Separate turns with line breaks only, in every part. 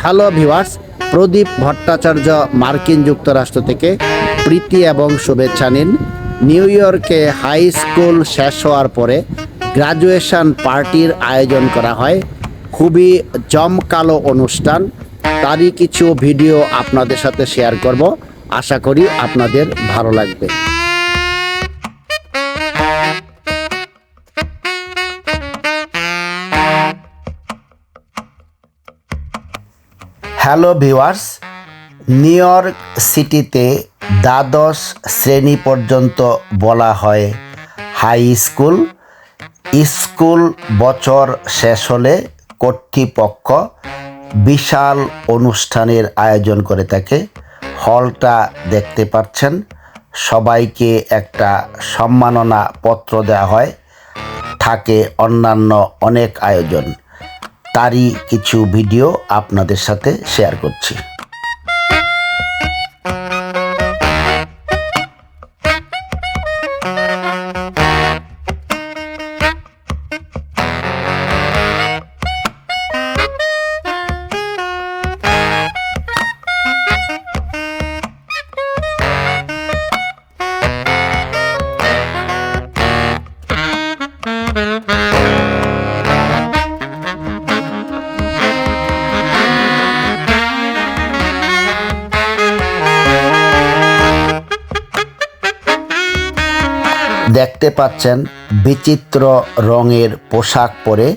Hello viewers, প্রদীপ ভট্টাচার্য মার্কিন যুক্তরাষ্ট্র থেকে প্রীতি এবং শুভেচ্ছা নিন। নিউ ইয়র্কে হাই স্কুল শেষ হওয়ার পরে গ্রাজুয়েশন পার্টির আয়োজন করা হয়। খুবই জমকালো অনুষ্ঠান, তারই কিছু ভিডিও আপনাদের সাথে শেয়ার করব। আশা করি আপনাদের ভালো লাগবে। হ্যালো ভিউয়ার্স, নিউ ইয়র্ক সিটিতে দ্বাদশ শ্রেণী পর্যন্ত বলা হয় হাই স্কুল। স্কুল বছর শেষ হলে কর্তৃপক্ষ বিশাল অনুষ্ঠানের আয়োজন করে থাকে। হলটা দেখতে পাচ্ছেন, সবাইকে একটা সম্মাননা পত্র দেওয়া হয়, থাকে অন্যান্য অনেক আয়োজন। তারই কিছু ভিডিও আপনাদের সাথে শেয়ার করছি। দেখতে পাচ্ছেন বিচিত্র রঙের পোশাক পরে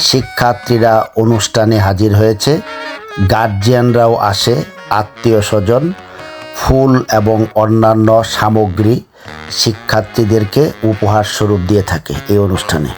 শিক্ষার্থীরা অনুষ্ঠানে হাজির হয়েছে। গার্জিয়ানরাও আসে, আত্মীয় স্বজন, ফুল এবং অন্যান্য সামগ্রী শিক্ষার্থীদেরকে উপহার স্বরূপ দিয়ে থাকে এই অনুষ্ঠানে।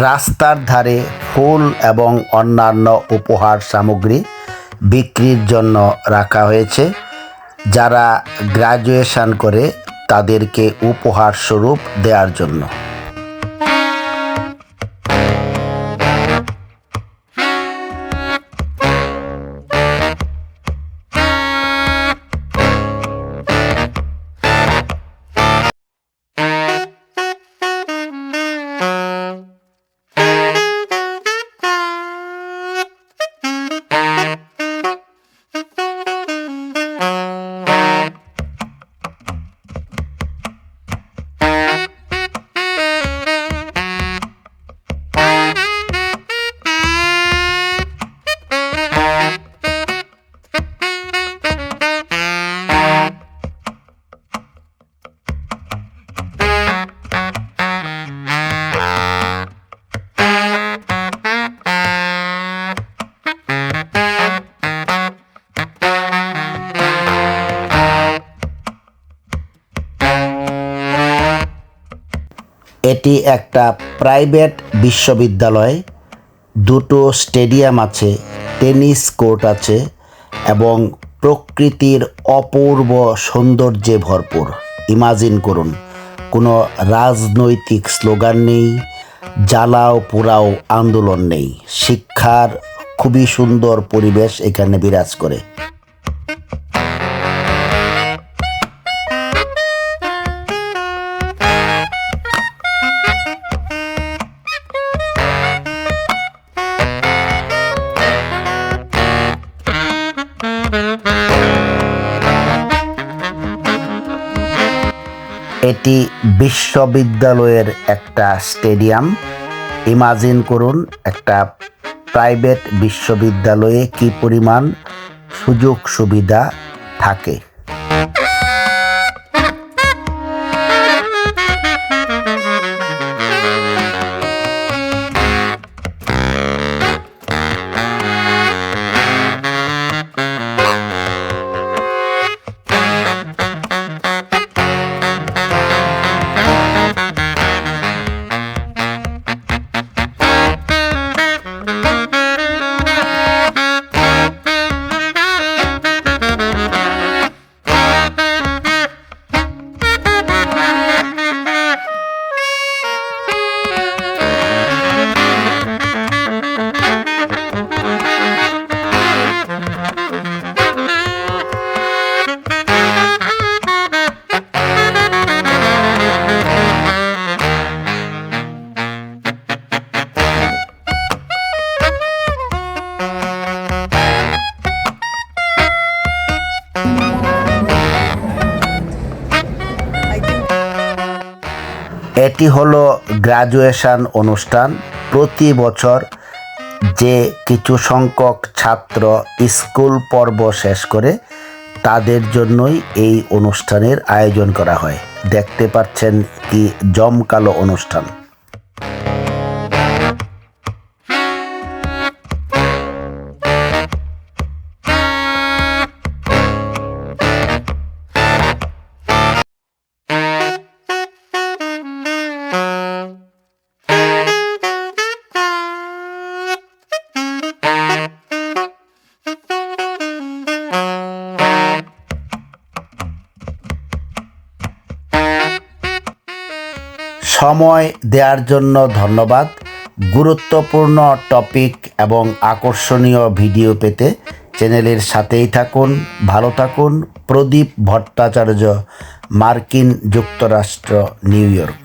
রাস্তার ধারে ফুল এবং অন্যান্য উপহার সামগ্রী বিক্রির জন্য রাখা হয়েছে। যারা গ্রাজুয়েশন করে তাদেরকে উপহার স্বরূপ দেওয়ার জন্য। এটি একটা প্রাইভেট বিশ্ববিদ্যালয়। দুটো স্টেডিয়াম আছে, টেনিস কোর্ট আছে এবং প্রকৃতির অপূর্ব সৌন্দর্যে ভরপুর। ইমাজিন করুন, কোনো রাজনৈতিক স্লোগান নেই, জ্বালাও পোড়াও আন্দোলন নেই। শিক্ষার খুবই সুন্দর পরিবেশ এখানে বিরাজ করে। এটি বিশ্ববিদ্যালয়ের একটা স্টেডিয়াম। ইমাজিন করুন, একটা প্রাইভেট বিশ্ববিদ্যালয়ে কী পরিমাণ সুযোগ সুবিধা থাকে। এটি হলো গ্রাজুয়েশন অনুষ্ঠান। প্রতি বছর যে কিছু সংখ্যক ছাত্র স্কুল পর্ব শেষ করে তাদের জন্যই এই অনুষ্ঠানের আয়োজন করা হয়। দেখতে পাচ্ছেন কি জমকালো অনুষ্ঠান। সময় দেওয়ার জন্য ধন্যবাদ। গুরুত্বপূর্ণ টপিক এবং আকর্ষণীয় ভিডিও পেতে চ্যানেলের সাথেই থাকুন। ভালো থাকুন। প্রদীপ ভট্টাচার্য, মার্কিন যুক্তরাষ্ট্র, নিউ ইয়র্ক।